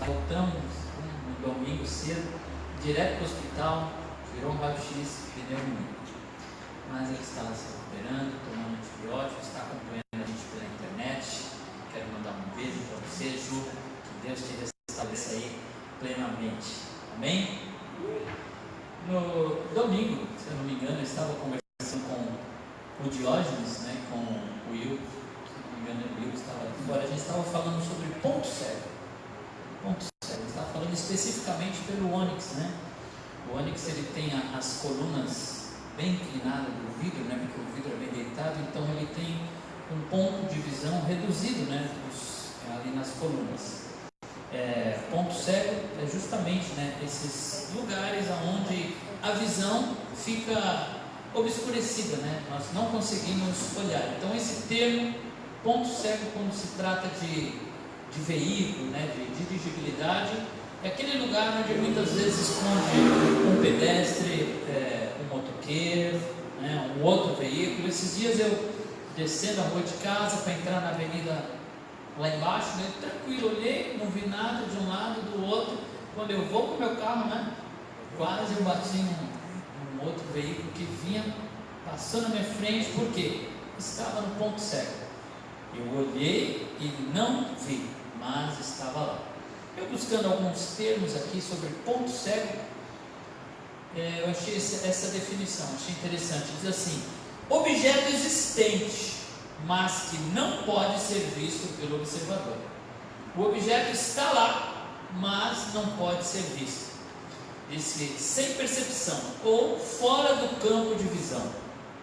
Voltamos no domingo cedo, direto para o hospital, virou um raio-x, pneumonia. Mas ele está se recuperando, tomando antibiótico, está acompanhando a gente pela internet. Quero mandar um beijo para você, Ju, que Deus te restabeleça aí plenamente. Amém? No domingo, se eu não me engano, eu estava conversando com o Diógenes, né, com o Will, se eu não me engano, o Will estava aqui fora. A gente estava falando sobre ponto cego. Ponto cego, ele estava falando especificamente pelo Onyx, né? O Onyx, ele tem as colunas bem inclinadas do vidro, né, porque o vidro é bem deitado, então ele tem um ponto de visão reduzido, né, ali nas colunas. Ponto cego é justamente, né, esses lugares onde a visão fica obscurecida, né? Nós não conseguimos olhar. Então esse termo ponto cego, quando se trata de veículo, né, de dirigibilidade, é aquele lugar onde muitas vezes esconde um pedestre, um motoqueiro, né, um outro veículo. Esses dias eu descendo a rua de casa para entrar na avenida lá embaixo, né, tranquilo, olhei, não vi nada de um lado, do outro. Quando eu vou com o meu carro, né, quase eu bati num outro veículo que vinha passando na minha frente, porque estava no ponto cego. Eu olhei e não vi, mas estava lá. Eu buscando alguns termos aqui sobre ponto cego, eu achei essa definição, achei interessante. Diz assim: objeto existente, mas que não pode ser visto pelo observador. O objeto está lá, mas não pode ser visto. Diz que sem percepção ou fora do campo de visão.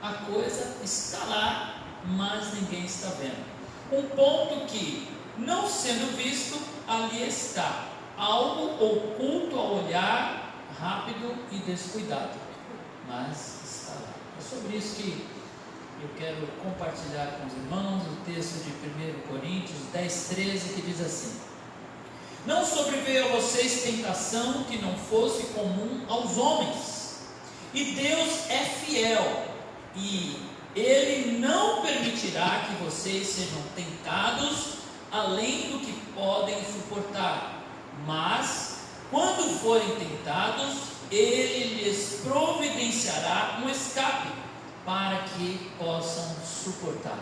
A coisa está lá, mas ninguém está vendo. Um ponto que, não sendo visto, ali está, algo oculto ao olhar rápido e descuidado, mas está lá. É sobre isso que eu quero compartilhar com os irmãos o texto de 1 Coríntios 10:13, que diz assim: não sobreveio a vocês tentação que não fosse comum aos homens, e Deus é fiel, e Ele não permitirá que vocês sejam tentados além do que podem suportar, mas quando forem tentados, Ele lhes providenciará um escape para que possam suportar.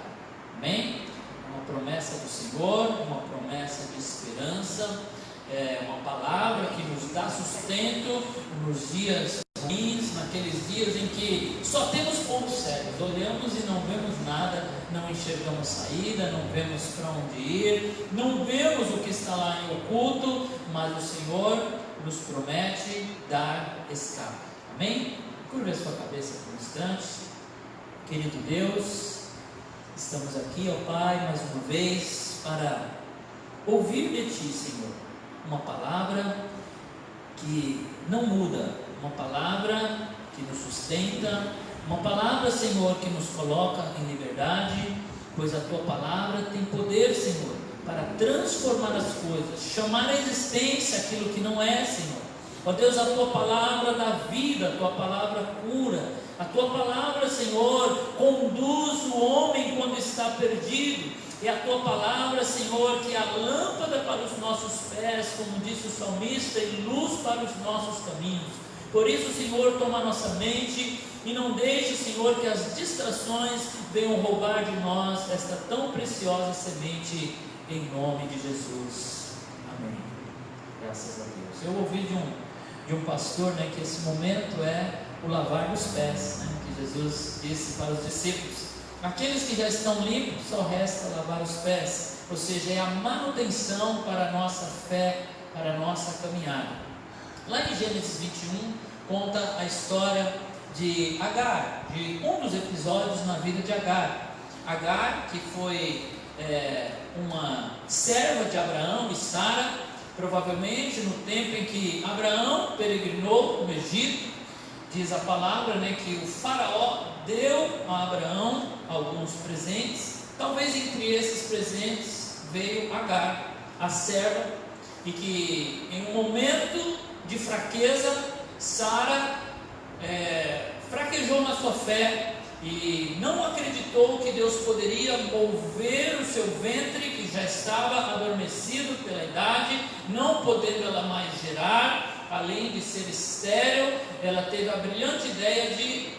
Amém? Uma promessa do Senhor, uma promessa de esperança, uma palavra que nos dá sustento nos dias ruins, naqueles dias em que só temos pontos cegos, olhamos e não vemos nada, não enxergamos saída, não vemos para onde ir, não vemos o que está lá em oculto, mas o Senhor nos promete dar escape. Amém? Curva a sua cabeça por um instante. Querido Deus, estamos aqui, ó Pai, mais uma vez para ouvir de Ti, Senhor, uma palavra que não muda, uma palavra que nos sustenta, uma palavra, Senhor, que nos coloca em liberdade, pois a Tua palavra tem poder, Senhor, para transformar as coisas, chamar à existência aquilo que não é, Senhor. Ó Deus, a Tua palavra dá vida, a Tua palavra cura, a Tua palavra, Senhor, conduz o homem quando está perdido. É a Tua palavra, Senhor, que é a lâmpada para os nossos pés, como disse o salmista, e luz para os nossos caminhos. Por isso, Senhor, toma a nossa mente e não deixe, Senhor, que as distrações venham roubar de nós esta tão preciosa semente, em nome de Jesus. Amém. Graças a Deus. Eu ouvi de um pastor, né, que esse momento é o lavar dos pés, né, que Jesus disse para os discípulos: aqueles que já estão limpos, só resta lavar os pés, ou seja, é a manutenção para a nossa fé, para a nossa caminhada. Lá em Gênesis 21, conta a história de Agar, de um dos episódios na vida de Agar. Agar, que foi uma serva de Abraão e Sara, provavelmente no tempo em que Abraão peregrinou no Egito. Diz a palavra, né, que o faraó deu a Abraão alguns presentes. Talvez entre esses presentes veio Agar, a serva, e que em um momento de fraqueza, Sara fraquejou na sua fé e não acreditou que Deus poderia mover o seu ventre, que já estava adormecido pela idade, não podendo ela mais gerar, além de ser estéril. Ela teve a brilhante ideia de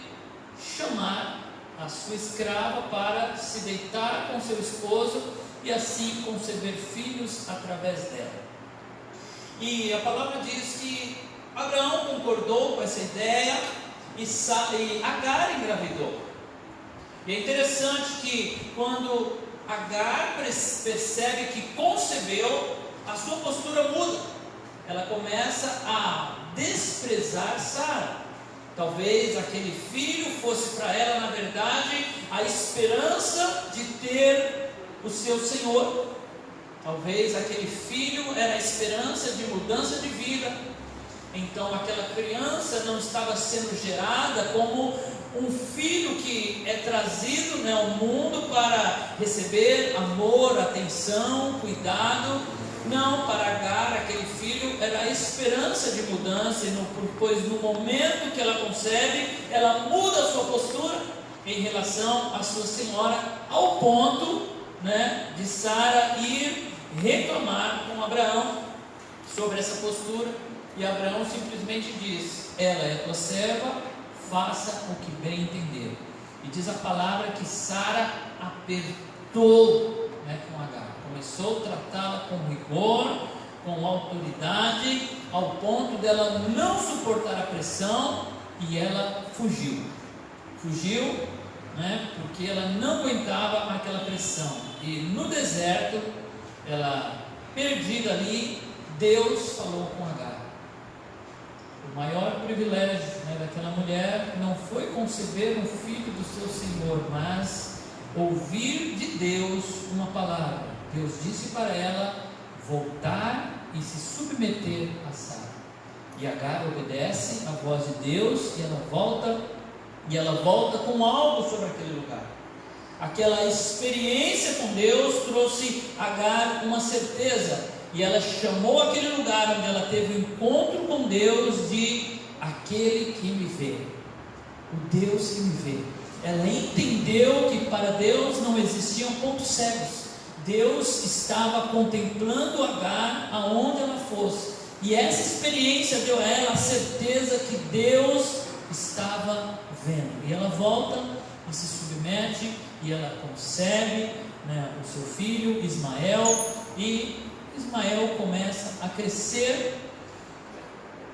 chamar a sua escrava para se deitar com seu esposo e assim conceber filhos através dela. E a palavra diz que Abraão concordou com essa ideia e Agar engravidou. E é interessante que quando Agar percebe que concebeu, a sua postura muda. Ela começa a desprezar Sara. Talvez aquele filho fosse para ela, na verdade, a esperança de ter o seu Senhor. Talvez aquele filho era a esperança de mudança de vida. Então aquela criança não estava sendo gerada como um filho que é trazido ao mundo para receber amor, atenção, cuidado. Não, para Agar, aquele filho era a esperança de mudança, pois no momento que ela concebe, ela muda a sua postura em relação à sua senhora, ao ponto de Sara ir reclamar com Abraão sobre essa postura. E Abraão simplesmente diz: ela é tua serva, faça o que bem entender. E diz a palavra que Sara apertou com Agar, começou a tratá-la com rigor, com autoridade, ao ponto dela não suportar a pressão, e ela fugiu, porque ela não aguentava aquela pressão. E no deserto, ela perdida ali, Deus falou com Agar. O maior privilégio daquela mulher não foi conceber um filho do seu Senhor, mas ouvir de Deus uma palavra. Deus disse para ela voltar e se submeter a Sara. E Agar obedece à voz de Deus, e ela volta com algo sobre aquele lugar. Aquela experiência com Deus trouxe a Agar uma certeza. E ela chamou aquele lugar onde ela teve um encontro com Deus de aquele que me vê, o Deus que me vê. Ela entendeu que para Deus não existiam pontos cegos. Deus estava contemplando Agar aonde ela fosse, e essa experiência deu a ela a certeza que Deus estava vendo. E ela volta e se submete, e ela concebe o seu filho Ismael, e Ismael começa a crescer.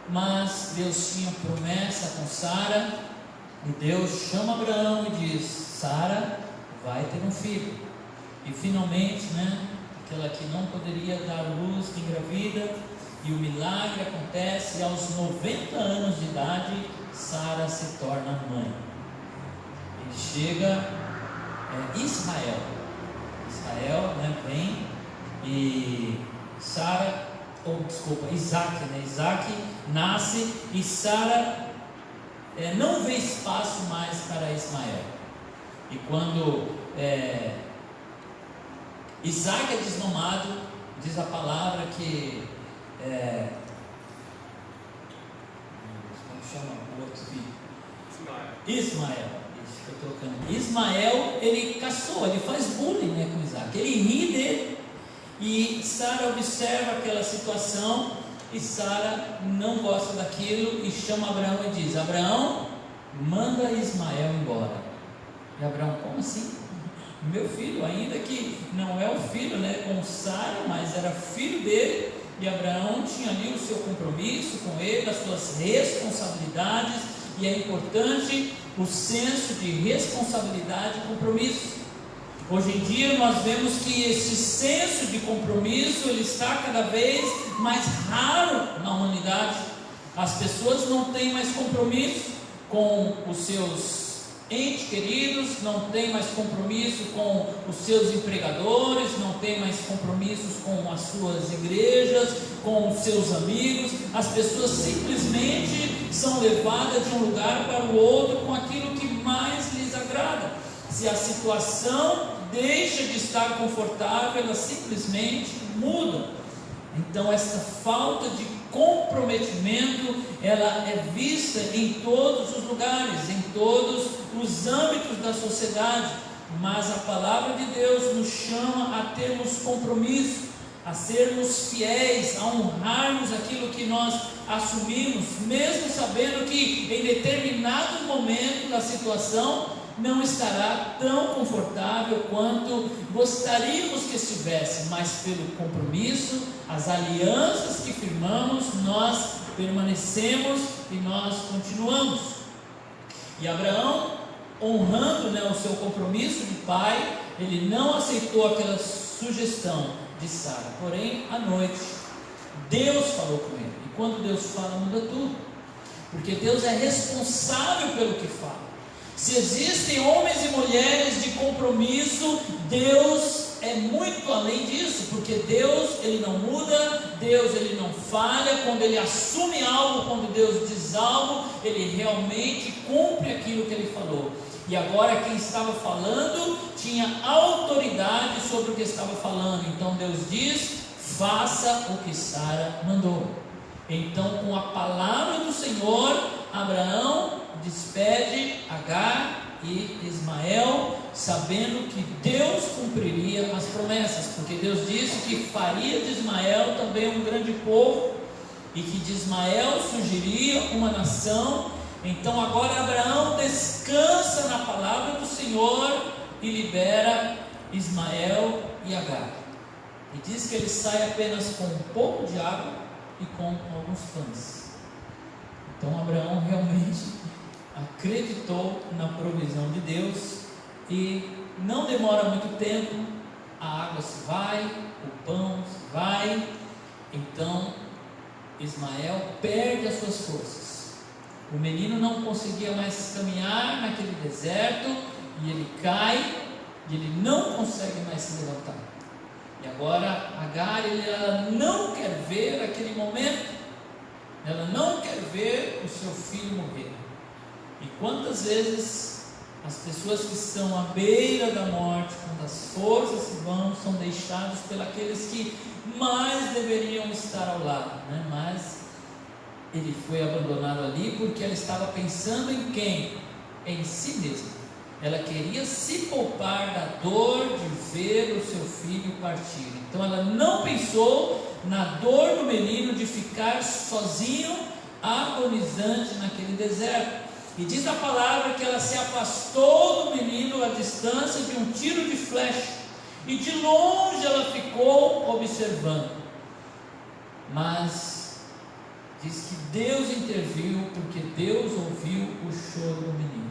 Mas Deus tinha promessa com Sara, e Deus chama Abraão e diz: Sara vai ter um filho. E finalmente, aquela que não poderia dar luz engravida, e o milagre acontece, e aos 90 anos de idade Sara se torna mãe. E chega Israel vem, e Isaac nasce, e Sara não vê espaço mais para Ismael. E quando Isaac é desmamado, diz a palavra que como chama o outro filho? Ismael. Ismael, ele caçou, ele faz bullying com Isaac, ele ri dele. E Sara observa aquela situação, e Sara não gosta daquilo, e chama Abraão e diz: Abraão, manda Ismael embora. E Abraão: como assim? Meu filho, ainda que não é o filho com Sara, mas era filho dele. E Abraão tinha ali o seu compromisso com ele, as suas responsabilidades, e é importante o senso de responsabilidade e compromisso. Hoje em dia nós vemos que esse senso de compromisso ele está cada vez mais raro na humanidade. As pessoas não têm mais compromisso com os seus entes queridos, não têm mais compromisso com os seus empregadores, não têm mais compromissos com as suas igrejas, com os seus amigos. As pessoas simplesmente são levadas de um lugar para o outro com aquilo que mais lhes agrada. Se a situação deixa de estar confortável, elas simplesmente mudam. Então essa falta de comprometimento, ela é vista em todos os lugares, em todos os âmbitos da sociedade, mas a palavra de Deus nos chama a termos compromisso, a sermos fiéis, a honrarmos aquilo que nós assumimos, mesmo sabendo que em determinado momento da situação não estará tão confortável quanto gostaríamos que estivesse, mas pelo compromisso, as alianças que firmamos, nós permanecemos e nós continuamos. E Abraão, honrando, o seu compromisso de pai, ele não aceitou aquela sugestão de Sara, porém à noite Deus falou com ele, e quando Deus fala muda tudo, porque Deus é responsável pelo que fala. Se existem homens e mulheres de compromisso, Deus é muito além disso, porque Deus, ele não muda, Deus, ele não falha. Quando ele assume algo, quando Deus diz algo, ele realmente cumpre aquilo que ele falou. E agora quem estava falando tinha autoridade sobre o que estava falando. Então Deus diz: faça o que Sara mandou. Então, com a palavra do Senhor, Abraão despede Agar e Ismael, sabendo que Deus cumpriria as promessas, porque Deus disse que faria de Ismael também um grande povo, e que de Ismael surgiria uma nação. Então agora Abraão descansa na palavra do Senhor e libera Ismael e Agar, e diz que ele sai apenas com um pouco de água e com alguns pães. Então Abraão realmente acreditou na provisão de Deus, e não demora muito tempo, a água se vai, o pão se vai. Então Ismael perde as suas forças. O menino não conseguia mais caminhar naquele deserto, e ele cai, e ele não consegue mais se levantar. E agora Agar, ela não quer ver aquele momento, ela não quer ver o seu filho morrer. E quantas vezes as pessoas que estão à beira da morte, quando as forças se vão, são deixados pelos que mais deveriam estar ao lado, Mas ele foi abandonado ali porque ela estava pensando em quem? Em si mesma. Ela queria se poupar da dor de ver o seu filho partir. Então ela não pensou na dor do menino de ficar sozinho, agonizante naquele deserto. E diz a palavra que ela se afastou do menino à distância de um tiro de flecha, e de longe ela ficou observando. Mas diz que Deus interviu, porque Deus ouviu o choro do menino.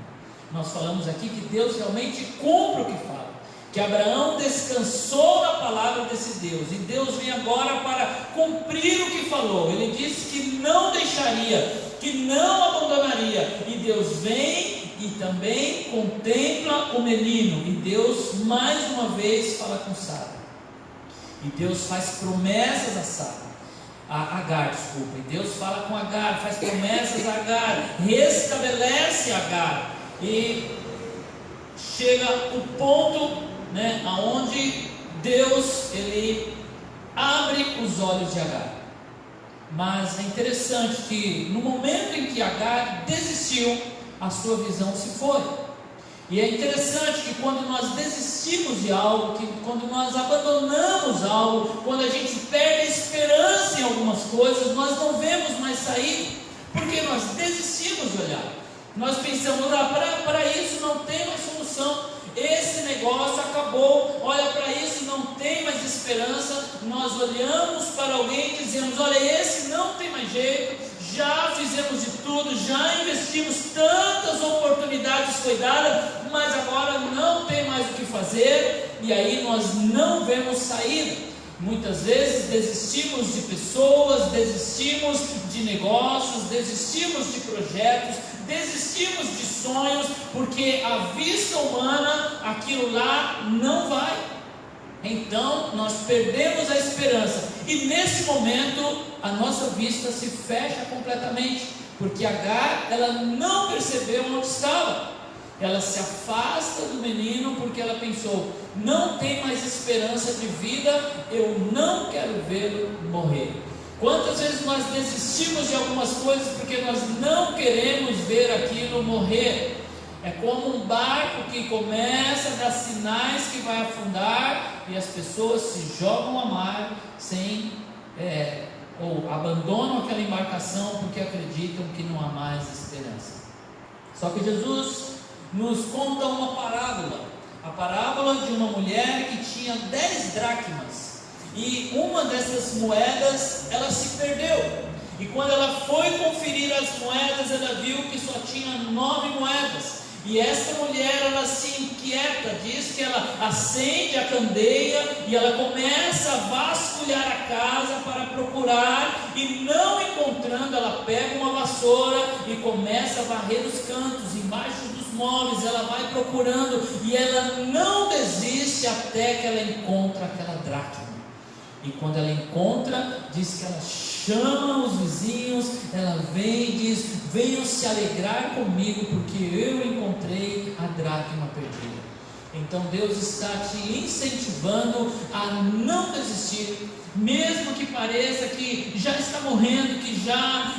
Nós falamos aqui que Deus realmente cumpre o que fala, que Abraão descansou na palavra desse Deus, e Deus vem agora para cumprir o que falou. Ele disse que não deixaria, que não abandonaria, e Deus vem e também contempla o menino, e Deus mais uma vez fala com Sara, e Deus faz promessas a Agar, e Deus fala com Agar, faz promessas a Agar, restabelece Agar, e chega o ponto, aonde Deus, ele abre os olhos de Agar. Mas é interessante que no momento em que Agar desistiu, a sua visão se foi. E é interessante que quando nós desistimos de algo, que quando nós abandonamos algo, quando a gente perde a esperança em algumas coisas, nós não vemos mais sair, porque nós desistimos de olhar. Nós pensamos: para isso não tem mais solução, esse negócio acabou, olha, para isso não tem mais esperança. Nós olhamos para alguém e dizemos: olha, esse não tem mais jeito, já fizemos de tudo, já investimos, tantas oportunidades foi dada, mas agora não tem mais o que fazer, e aí nós não vemos saída. Muitas vezes desistimos de pessoas, desistimos de negócios, desistimos de projetos, desistimos de sonhos, porque à vista humana aquilo lá não vai. Então nós perdemos a esperança, e nesse momento a nossa vista se fecha completamente, porque Agar, ela não percebeu onde estava. Ela se afasta do menino porque ela pensou: não tem mais esperança de vida, eu não quero vê-lo morrer. Quantas vezes nós desistimos de algumas coisas porque nós não queremos ver aquilo morrer? É como um barco que começa a dar sinais que vai afundar e as pessoas se jogam ao mar ou abandonam aquela embarcação porque acreditam que não há mais esperança. Só que Jesus nos conta uma parábola, a parábola de uma mulher que tinha 10 dracmas, e uma dessas moedas ela se perdeu, e quando ela foi conferir as moedas, ela viu que só tinha 9 moedas, e essa mulher, ela se inquieta, diz que ela acende a candeia e ela começa a vasculhar a casa para procurar, e não encontrando, ela pega uma vassoura e começa a varrer os cantos, embaixo dos móveis, ela vai procurando e ela não desiste até que ela encontra aquela dracma. E quando ela encontra, diz que ela chama os vizinhos, ela vem e diz: venham se alegrar comigo, porque eu encontrei a dracma perdida. Então Deus está te incentivando a não desistir, mesmo que pareça que já está morrendo, que já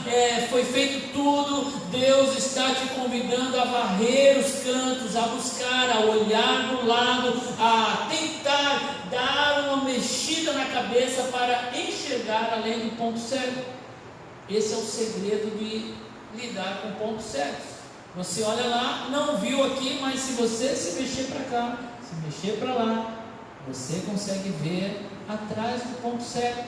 foi feito tudo. Deus está te convidando a varrer os cantos, a buscar, a olhar do lado, a tentar dar uma mexida na cabeça para enxergar além do ponto cego. Esse é o segredo de lidar com pontos cegos. Você olha lá, não viu aqui, mas se você se mexer para cá, se mexer para lá, você consegue ver atrás do ponto cego.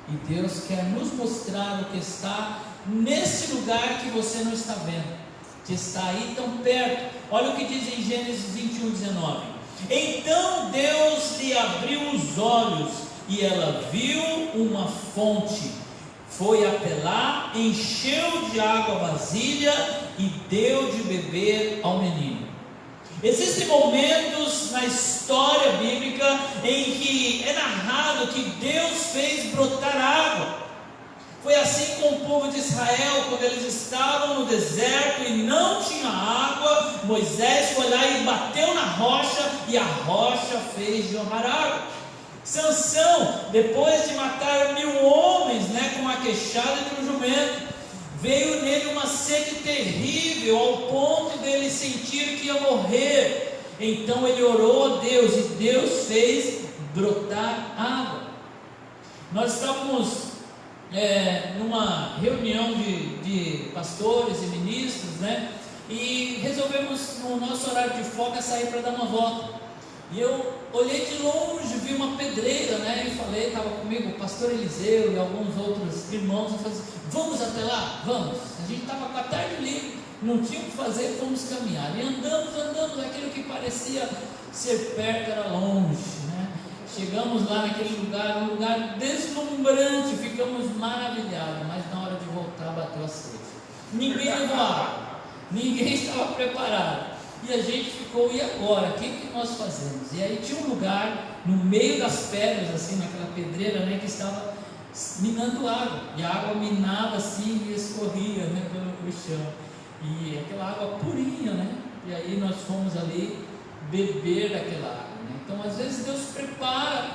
E Deus quer nos mostrar o que está nesse lugar que você não está vendo, que está aí tão perto. Olha o que diz em Gênesis 21:19. Então Deus lhe abriu os olhos e ela viu uma fonte. Foi até lá, encheu de água a vasilha e deu de beber ao menino. Existem momentos na história bíblica em que é narrado que Deus fez brotar água. Foi assim com o povo de Israel, quando eles estavam no deserto e não tinha água. Moisés foi lá e bateu na rocha e a rocha fez jorrar água. Sansão, depois de matar 1000 homens, com a queixada de um jumento, veio nele uma sede terrível, ao ponto dele sentir que ia morrer. Então ele orou a Deus e Deus fez brotar água. Nós estávamos numa reunião de pastores e ministros, e resolvemos no nosso horário de folga sair para dar uma volta. E eu olhei de longe, vi uma pedreira, e falei, estava comigo o pastor Eliseu e alguns outros irmãos, eu falei assim: vamos até lá? Vamos. A gente estava com a tarde livre, não tinha o que fazer, fomos caminhar. E andamos, aquilo que parecia ser perto era longe, Chegamos lá naquele lugar, um lugar deslumbrante, ficamos maravilhados, mas na hora de voltar bateu a sede. Ninguém levou água, ninguém estava preparado. E a gente ficou: e agora? O que nós fazemos? E aí tinha um lugar no meio das pedras, assim, naquela pedreira, que estava minando água. E a água minava assim e escorria, pelo chão. E aquela água purinha, E aí nós fomos ali beber daquela água. Então às vezes Deus prepara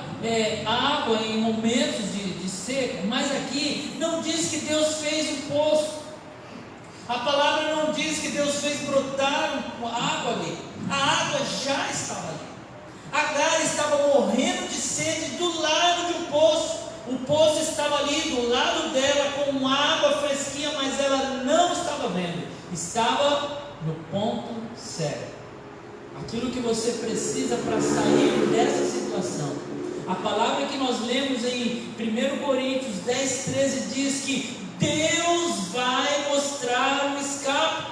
água em momentos de seca, mas aqui não diz que Deus fez um poço. A palavra não diz que Deus fez brotar água ali. A água já estava ali. Agar estava morrendo de sede do lado de um poço. O poço estava ali do lado dela com água fresquinha, mas ela não estava vendo. Estava no ponto cego. Aquilo que você precisa para sair dessa situação. A palavra que nós lemos em 1 Coríntios 10:13 diz que Deus vai mostrar um escape.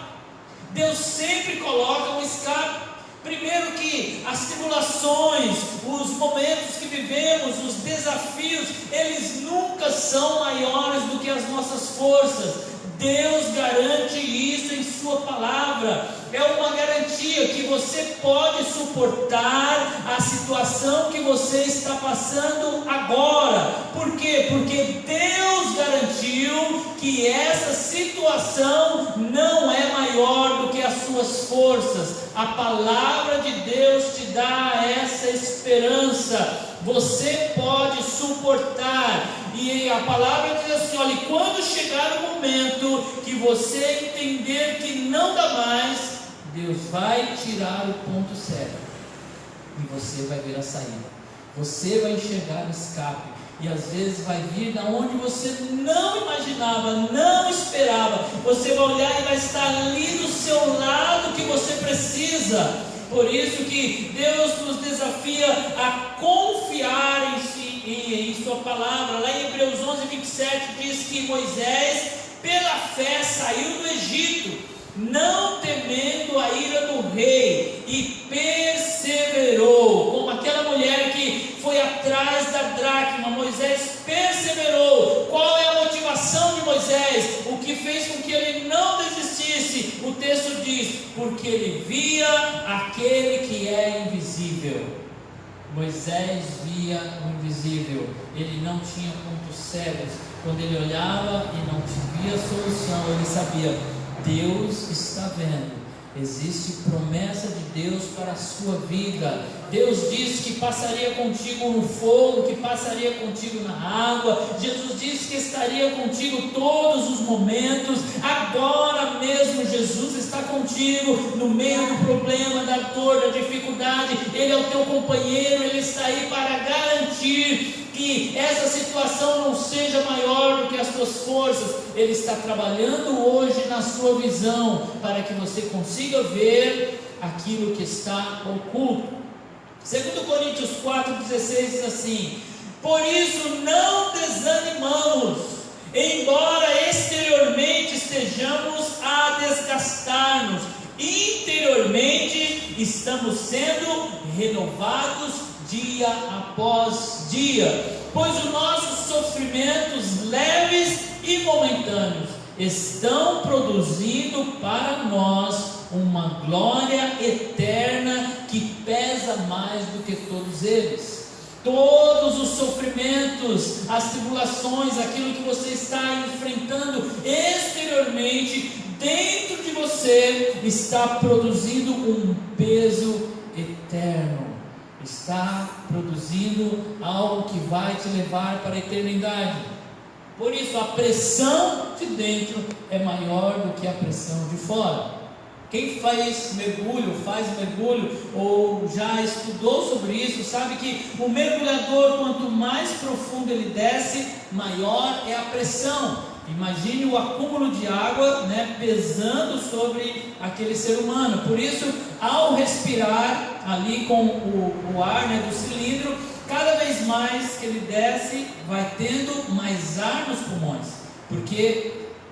Deus sempre coloca um escape. Primeiro que as tribulações, os momentos que vivemos, os desafios, eles nunca são maiores do que as nossas forças. Deus garante isso em sua palavra. É uma garantia que você pode suportar a situação que você está passando agora. Por quê? Porque Deus garantiu que essa situação não é maior do que as suas forças. A palavra de Deus te dá essa esperança. você pode suportar. E a palavra diz assim: olha, quando chegar o momento que você entender que não dá mais, Deus vai tirar o ponto cego e você vai ver a saída, você vai enxergar o escape. E às vezes vai vir da onde você não imaginava, não esperava. Você vai olhar e vai estar ali do seu lado que você precisa. Por isso que Deus nos desafia a confiar em si e em sua palavra. Lá em Hebreus 11:27 diz que Moisés, pela fé, saiu do Egito, não temendo a ira do rei, e perseverou, como aquela mulher que foi atrás da dracma. Moisés perseverou. Qual é a motivação de Moisés? O que fez com que ele não desistisse? O texto diz: porque ele via aquele que é invisível. Moisés via o invisível, ele não tinha pontos cegos. Quando ele olhava e não via solução, ele sabia: Deus está vendo. Existe promessa de Deus para a sua vida. Deus disse que passaria contigo no fogo, que passaria contigo na água. Jesus disse que estaria contigo todos os momentos. Agora mesmo Jesus está contigo no meio do problema, da dor, da dificuldade. Ele é o teu companheiro, Ele está aí para garantir que essa situação não seja maior do que as tuas forças. Ele está trabalhando hoje na sua visão, para que você consiga ver aquilo que está oculto. 2 Coríntios 4,16 diz assim: por isso não desanimamos, embora exteriormente estejamos a desgastar-nos, interiormente estamos sendo renovados dia após dia, pois os nossos sofrimentos leves e momentâneos estão produzindo para nós uma glória eterna que pesa mais do que todos eles. Todos os sofrimentos, as tribulações, aquilo que você está enfrentando exteriormente, dentro de você, está produzindo um peso eterno. Está produzindo algo que vai te levar para a eternidade. Por isso a pressão de dentro é maior do que a pressão de fora. Quem faz mergulho ou já estudou sobre isso, sabe que o mergulhador, quanto mais profundo ele desce, maior é a pressão. Imagine o acúmulo de água, pesando sobre aquele ser humano. Por isso, ao respirar ali com o ar do cilindro, cada vez mais que ele desce, vai tendo mais ar nos pulmões, porque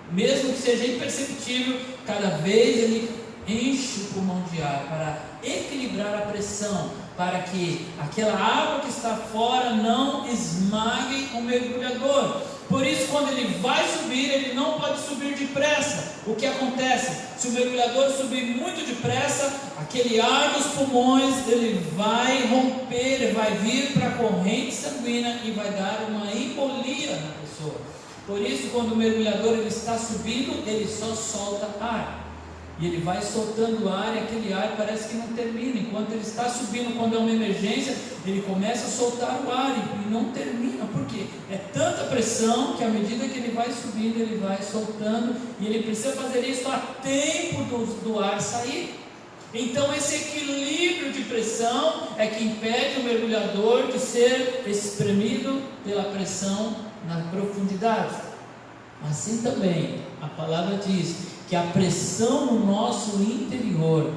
mesmo que seja imperceptível, cada vez ele enche o pulmão de ar para equilibrar a pressão, para que aquela água que está fora não esmague o mergulhador. Por isso, quando ele vai subir, ele não pode subir depressa. O que acontece? Se o mergulhador subir muito depressa, aquele ar dos pulmões, ele vai romper, ele vai vir para a corrente sanguínea e vai dar uma embolia na pessoa. Por isso, quando o mergulhador ele está subindo, ele só solta ar. E ele vai soltando ar, e aquele ar parece que não termina. Enquanto ele está subindo, quando é uma emergência, ele começa a soltar o ar e não termina. Por quê? É tanta pressão que à medida que ele vai subindo, ele vai soltando, e ele precisa fazer isso a tempo do ar sair. Então esse equilíbrio de pressão é que impede o mergulhador de ser espremido pela pressão na profundidade. Assim também a palavra diz que a pressão no nosso interior,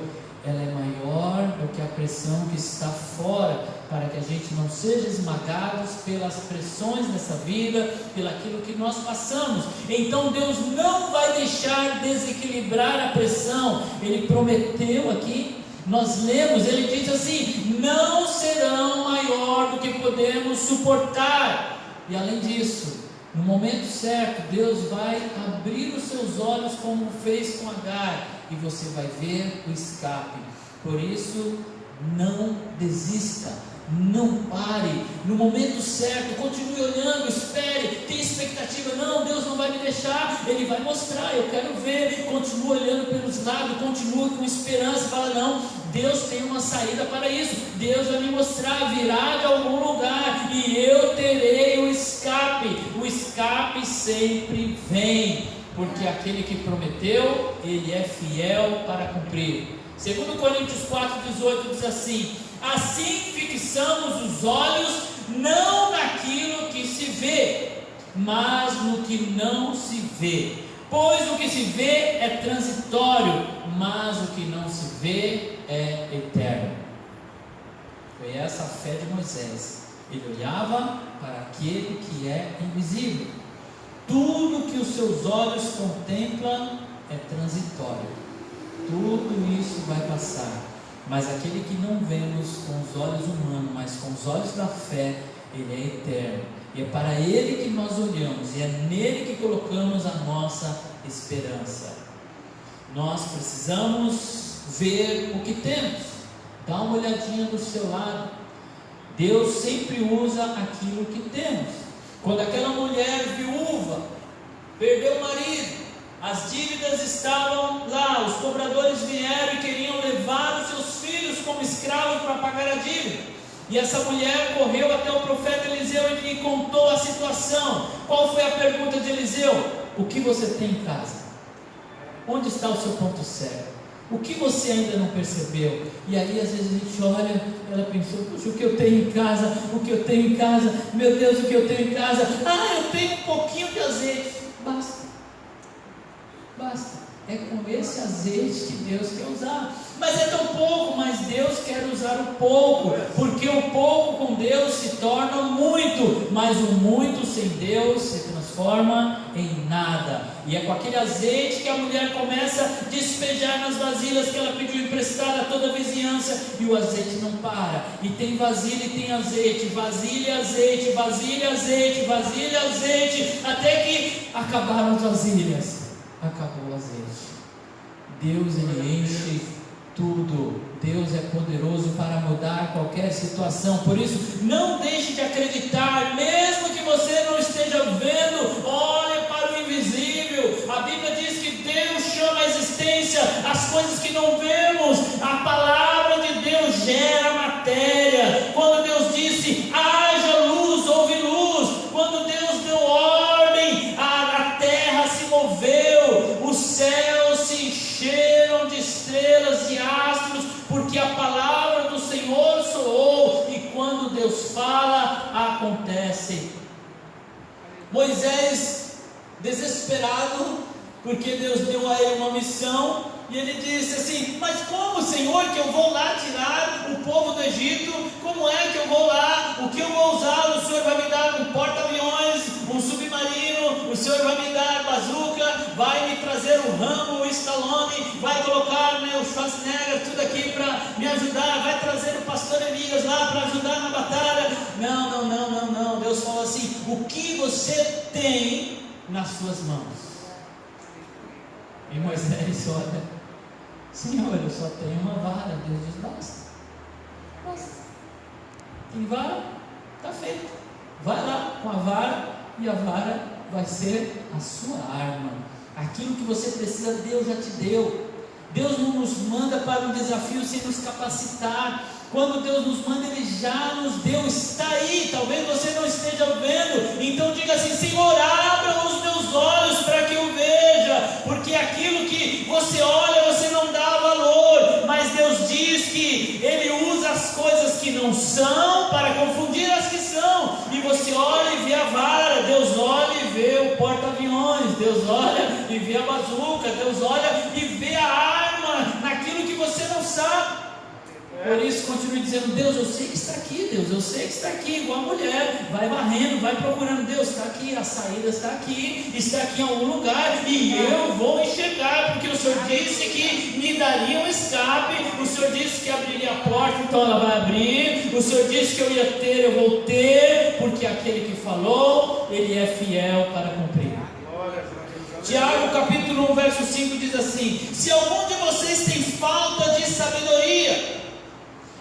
ela é maior do que a pressão que está fora, para que a gente não seja esmagados pelas pressões dessa vida, pelaquilo que nós passamos. Então Deus não vai deixar desequilibrar a pressão. Ele prometeu aqui, nós lemos, ele diz assim: não serão maior do que podemos suportar. E além disso, no momento certo, Deus vai abrir os seus olhos como fez com Agar, e você vai ver o escape. Por isso, não desista, não pare. No momento certo, continue olhando, espere, tenha expectativa. Não, Deus não vai me deixar, Ele vai mostrar, eu quero ver. Continue olhando pelos lados, continue com esperança. Fala: não, Deus tem uma saída para isso. Deus vai me mostrar, virá de algum lugar e eu terei o escape. O escape sempre vem, porque aquele que prometeu, ele é fiel para cumprir. 2 Coríntios 4,18 diz assim: assim fixamos os olhos não naquilo que se vê, mas no que não se vê, pois o que se vê é transitório, mas o que não se vê é eterno. Foi essa a fé de Moisés. Ele olhava para aquele que é invisível. Tudo que os seus olhos contemplam é transitório, tudo isso vai passar, mas aquele que não vemos com os olhos humanos, mas com os olhos da fé, ele é eterno, e é para ele que nós olhamos, e é nele que colocamos a nossa esperança. Nós precisamos ver o que temos. Dá uma olhadinha do seu lado. Deus sempre usa aquilo que temos. Quando aquela mulher viúva perdeu o marido, as dívidas estavam lá, os cobradores vieram e queriam levar os seus filhos como escravos para pagar a dívida. E essa mulher correu até o profeta Eliseu e lhe contou a situação. Qual foi a pergunta de Eliseu? O que você tem em casa? Onde está o seu ponto cego? O que você ainda não percebeu? E aí às vezes a gente olha, ela pensou: puxa, o que eu tenho em casa? O que eu tenho em casa? Meu Deus, o que eu tenho em casa? Eu tenho um pouquinho de azeite. Basta. É com esse azeite que Deus quer usar. Mas é tão pouco, mas Deus quer usar o pouco, porque o pouco com Deus se torna muito, mas o muito sem Deus se transforma em nada. E é com aquele azeite que a mulher começa a despejar nas vasilhas que ela pediu emprestada a toda a vizinhança, e o azeite não para, e tem vasilha e tem azeite, vasilha e azeite, vasilha e azeite, vasilha e azeite, até que acabaram as vasilhas, acabou o azeite. Deus, ele enche tudo. Deus é poderoso para mudar qualquer situação. Por isso, não deixe de acreditar, mesmo que você não esteja vendo. Olhe para o invisível. A Bíblia diz que Deus chama à existência as coisas que não vemos. A palavra de Deus gera matéria. Quando Deus disse: haja luz, houve luz. Quando Deus deu ordem, a terra se moveu, os céus se encheram de estrelas e astros, porque a palavra do Senhor soou, e quando Deus fala, acontece. Moisés, desesperado, porque Deus deu a ele uma missão, e ele disse assim: mas como, Senhor, que eu vou lá tirar o povo do Egito? Como é que eu vou lá? O que eu vou usar? O Senhor vai me dar um porta-aviões, um submarino, o Senhor vai me dar bazuca, vai me trazer um Rambo, o Stallone, vai colocar o Schwarzenegger, tudo aqui para me ajudar, vai trazer o pastor Elias lá para ajudar na batalha. Não, Deus falou assim: o que você tem nas suas mãos? E Moisés olha: Senhor, eu só tenho uma vara. Deus diz: basta. Tem vara? Está feito. Vai lá com a vara, e a vara vai ser a sua arma. Aquilo que você precisa, Deus já te deu. Deus não nos manda para um desafio sem nos capacitar. Quando Deus nos manda, Ele já nos deu, está aí. Talvez você não esteja vendo, então diga assim: Senhor, abra os meus olhos para que eu veja, porque aquilo que você olha, você não dá valor, mas Deus diz que Ele usa as coisas que não são para confundir as que são, e você olha e vê a vara, Deus olha e vê o porta-aviões, Deus olha e vê a bazuca, Deus olha e vê a arma naquilo que você não sabe. Por isso continue dizendo: Deus, eu sei que está aqui, Deus, eu sei que está aqui, igual a mulher, vai varrendo, vai procurando. Deus, está aqui, a saída está aqui em algum lugar, e eu vou enxergar, porque o Senhor disse que me daria um escape, o Senhor disse que abriria a porta, então ela vai abrir, o Senhor disse que eu ia ter, eu vou ter, porque aquele que falou, Ele é fiel para cumprir. Tiago capítulo 1 verso 5 diz assim: se algum de vocês tem falta de sabedoria,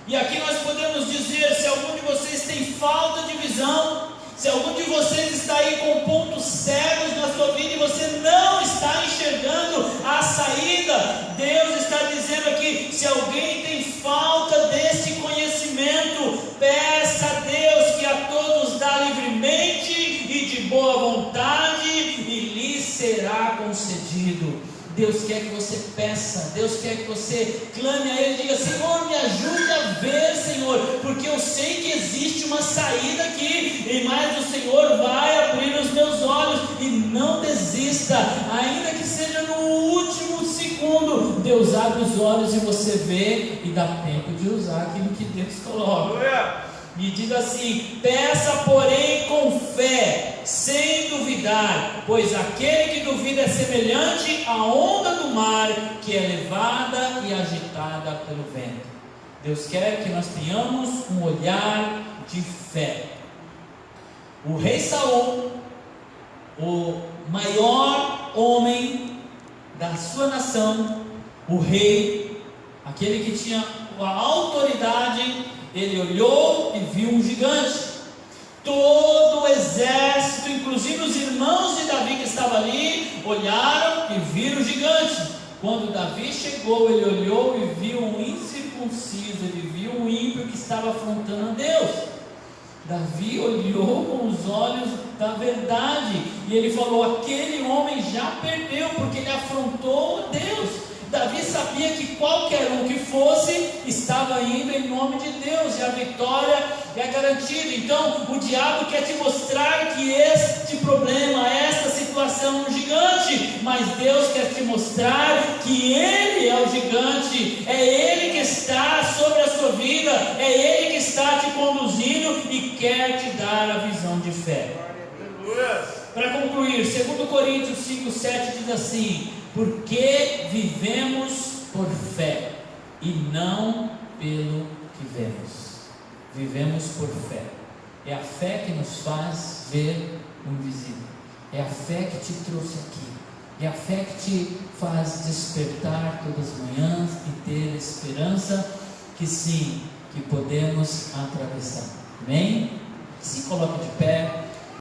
e aqui nós podemos dizer: se algum de vocês tem falta de visão, Se algum de vocês está aí com pontos cegos na sua vida e você não está enxergando a saída, Deus está dizendo aqui: se alguém tem falta deste conhecimento, peça a Deus, que a todos dá livremente e de boa vontade, e lhe será concedido. Deus quer que você peça, Deus quer que você clame a Ele, diga: Senhor, me ajude a ver, Senhor, porque eu sei que existe uma saída aqui, mas o Senhor vai abrir os meus olhos. E não desista, ainda que seja no último segundo, Deus abre os olhos e você vê, e dá tempo de usar aquilo que Deus coloca. E diga assim: peça, porém, com fé, sem duvidar, pois aquele que duvida é semelhante à onda do mar, que é levada e agitada pelo vento. Deus quer que nós tenhamos um olhar de fé. O rei Saul, o maior homem da sua nação, o rei, aquele que tinha a autoridade, ele olhou e viu um gigante. Todo o exército, inclusive os irmãos de Davi que estavam ali, olharam e viram o gigante. Quando Davi chegou, ele olhou e viu um incircunciso, ele viu um ímpio que estava afrontando a Deus. Davi olhou com os olhos da verdade e ele falou: aquele homem já perdeu, porque ele afrontou a Deus. Davi sabia que qualquer um que fosse, estava indo em nome de Deus, e a vitória é garantida. Então o diabo quer te mostrar que este problema, esta situação é um gigante, mas Deus quer te mostrar que Ele é o gigante, é Ele que está sobre a sua vida, é Ele que está te conduzindo e quer te dar a visão de fé. Para concluir, 2 Coríntios 5,7 diz assim: porque vivemos por fé e não pelo que vemos. Vivemos por fé. É a fé que nos faz ver o invisível. É a fé que te trouxe aqui. É a fé que te faz despertar todas as manhãs e ter esperança que sim, que podemos atravessar. Amém? Se coloque de pé.